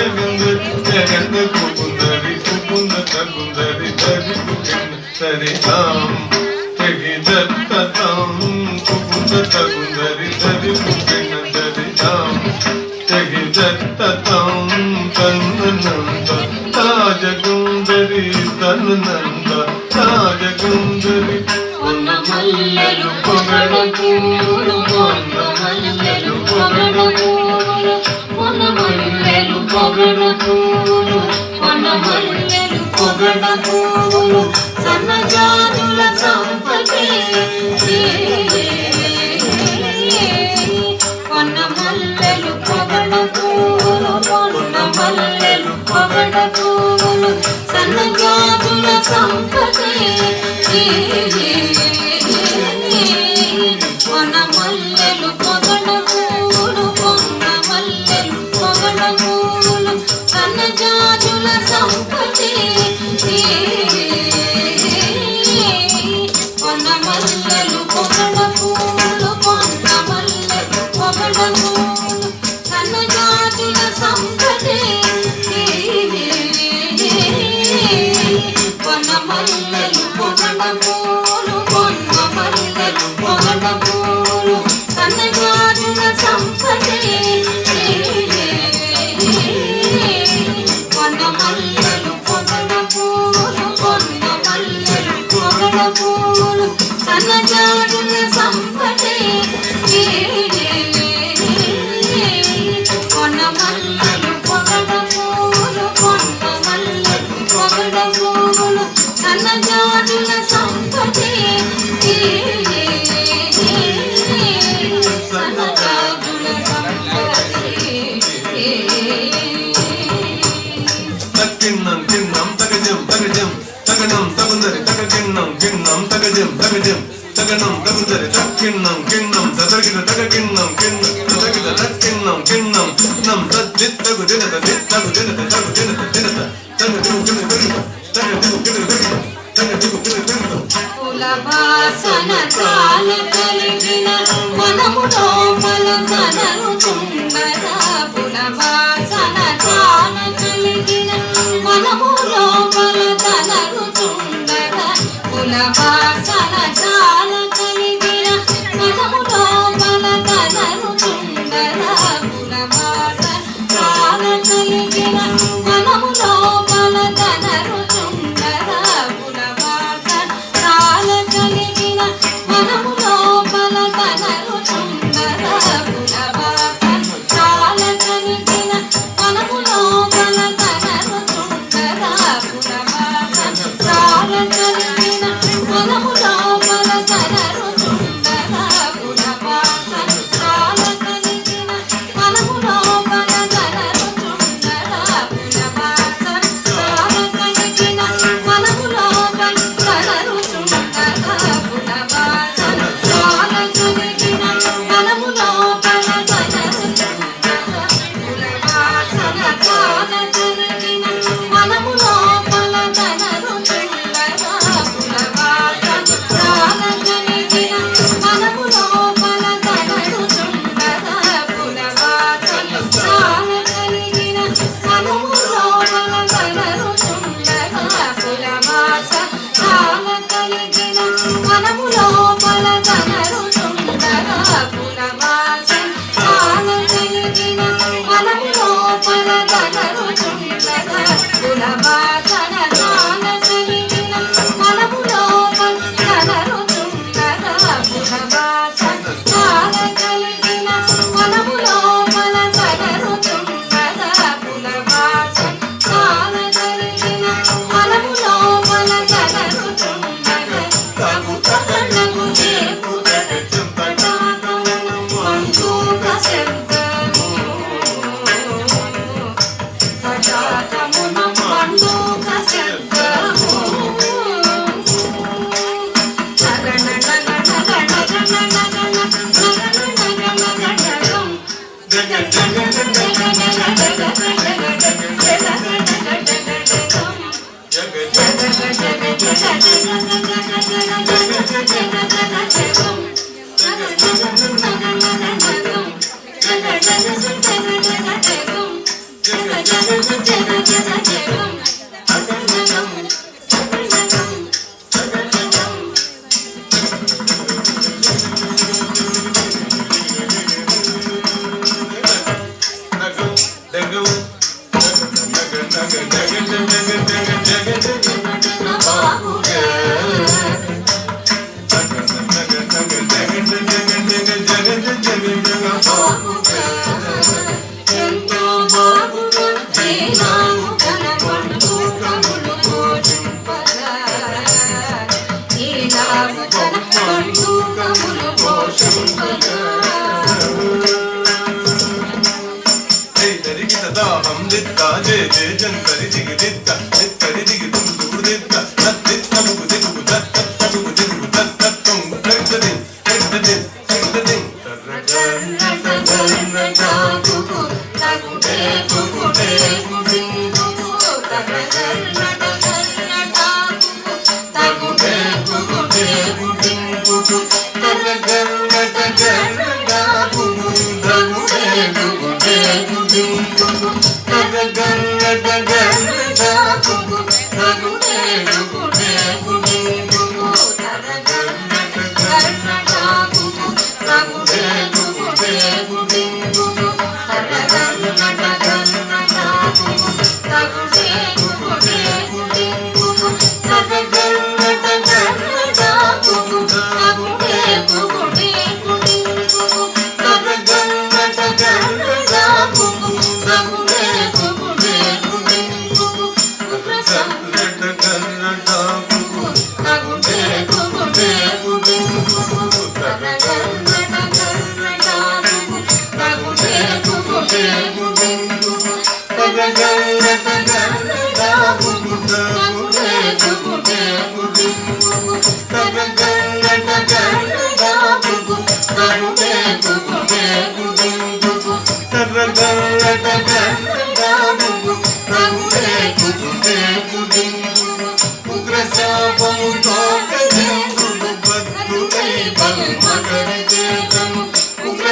జగంద కుకుందరి కుకుంద తగుందరి దరి కుకిన్న సరితాం తెగి దత్తతాం కుకుంద తగుందరి దరి కుకిన్న సరితాం తెగి దత్తతాం తన్నంద తాజగుందరి తన్నంద తాజగుందరి పొన్న మల్లెలు పొగడ పూలు పొన్న మల్లెలు పొగడ పూలు పొన్న మల్లెలు పొగడ పూలు పొన్న మల్లెలు పొగడ పూలు సన్నజాజుల సంపతే పొన్న మల్లెలు పొగడ పూలు పొన్న మల్లెలు పొగడ పూలు సన్నజాజుల సంపతే పొన్న మల్లెలు పొగడ పూలు పొన్న మల్లెలు పొగడ పూలు సన్నజాజుల సంపతే పొన్న మల్లెలు పొగడ పూలు పొన్న మల్లెలు పొగడ పూలు సన్నజాజుల సంపతే పొన్న మల్లెలు పొగడ పూలు పొన్న మల్లెలు పొగడ పూలు సన్నజాజుల సంపతే పొన్న మల్లెలు పొగడ పూలు పొన్న మల్లెలు పొగడ పూలు సన్నజాజుల సంపతే పొన్న మల్లెలు పొగడ పూలు పొన్న మల్లెలు పొగడ పూలు సన్నజాజుల సంపతే సన్నజాజుల సంపతే తక్కిన్నం కిన్నం తగజం తగజం తగనం తగుందరి తగకిన్నం కిన్నం తగజం తగజం తగనం తగుందరి తక్కిన్నం కిన్నం తదగిన తగకిన్నం కిన్నం తదగిన తక్కిన్నం కిన్నం నం తద్దిత్తగు దినత దిత్తగు దినత తగు దినత దినత తగదిగు కిన దినత తగదిగు కిన దినత తగదిగు కిన దినత పుల వాసన చాల కలిగిన మనము లోపల కనరు చుండరా పుల వాసన చాల కలిగిన మనము లోపల కనరు చుండరా పుల వాసన చాల కలిగిన మనము లోపల కనరు చుండరా పుల వాసన చాల కలిగిన మనము లోపల కనరు చుండరా పుల వాసన చాల కలిగిన మనము లోపల కనరు చుండరా పుల వాసన చాల కలిగిన మనము లోపల కనరు చుండరా పుల వాసన చాల కలిగిన మనము లోపల కనరు చుండరా పుల వాసన చాల కలిగిన మనము లోపల కనరు చుండరా పుల వాసన చాల కలిగిన మనము లోపల కనరు చుండరా పుల వాసన చాల కలిగిన మనము లోపల కనరు చుండరా పుల వాసన చాల కలిగిన మనము లోపల కనరు చుండరా పుల వాసన చాల కలిగిన మనము లోపల కనరు చుండరా పుల వాసన చాల కలిగిన మనము లోపల కనరు చుండరా పుల వాసన చాల కలిగిన మనము లోపల కనరు చుండరా పుల వాసన చాల కలిగిన మనము లోపల కనరు చుండరా పుల వాసన చాల కలిగిన మనము లోపల కనరు చుండరా పుల వాసన చాల కలిగిన మనము లోపల కనరు చుండరా పుల వాసన చాల కలిగిన మనము లోపల కనరు చుండరా తగు తగనగు చేపు పండుగ శబ్దము పటాకమున పండుగ శబ్దము గగన గగన గగన గగన గగన జగ Thank you.